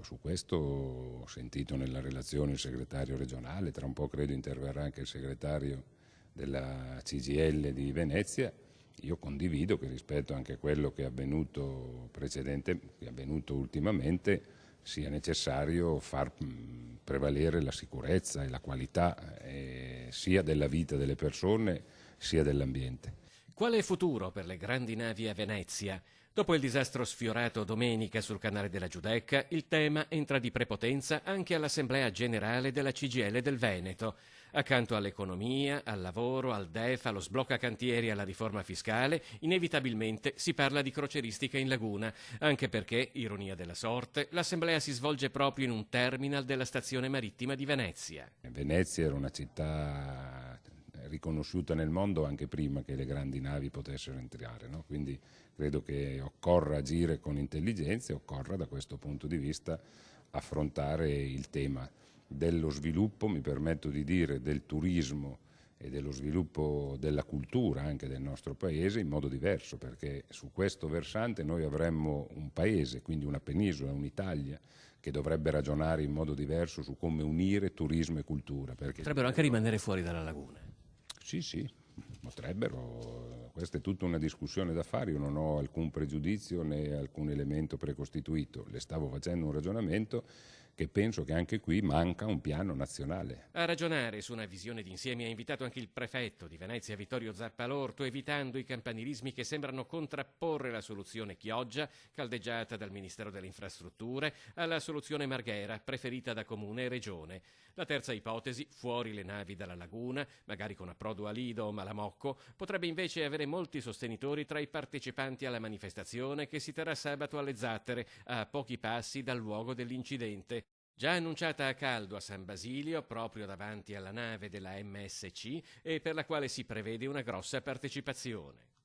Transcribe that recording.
su questo ho sentito nella relazione il segretario regionale, tra un po' credo interverrà anche il segretario della CGIL di Venezia. Io condivido che rispetto anche a quello che è avvenuto ultimamente, sia necessario far prevalere la sicurezza e la qualità sia della vita delle persone sia dell'ambiente. Quale futuro per le grandi navi a Venezia? Dopo il disastro sfiorato domenica sul canale della Giudecca, il tema entra di prepotenza anche all'Assemblea Generale della CGIL del Veneto. Accanto all'economia, al lavoro, al DEF, allo sblocca cantieri e alla riforma fiscale, inevitabilmente si parla di crocieristica in laguna, anche perché, ironia della sorte, l'assemblea si svolge proprio in un terminal della stazione marittima di Venezia. Venezia era una città riconosciuta nel mondo anche prima che le grandi navi potessero entrare, no? Quindi credo che occorra agire con intelligenza e occorra da questo punto di vista affrontare il tema dello sviluppo, mi permetto di dire, del turismo e dello sviluppo della cultura anche del nostro paese in modo diverso, perché su questo versante noi avremmo un paese, quindi una penisola, un'Italia, che dovrebbe ragionare in modo diverso su come unire turismo e cultura. Potrebbero anche rimanere fuori dalla laguna. Sì, potrebbero. Questa è tutta una discussione da fare, io non ho alcun pregiudizio né alcun elemento precostituito, le stavo facendo un ragionamento che penso che anche qui manca un piano nazionale. A ragionare su una visione d'insieme ha invitato anche il prefetto di Venezia, Vittorio Zappalorto, evitando i campanilismi che sembrano contrapporre la soluzione Chioggia, caldeggiata dal Ministero delle Infrastrutture, alla soluzione Marghera, preferita da Comune e Regione. La terza ipotesi, fuori le navi dalla laguna, magari con approdo a Lido o Malamocco, potrebbe invece avere molti sostenitori tra i partecipanti alla manifestazione che si terrà sabato alle Zattere, a pochi passi dal luogo dell'incidente. Già annunciata a caldo a San Basilio, proprio davanti alla nave della MSC, e per la quale si prevede una grossa partecipazione.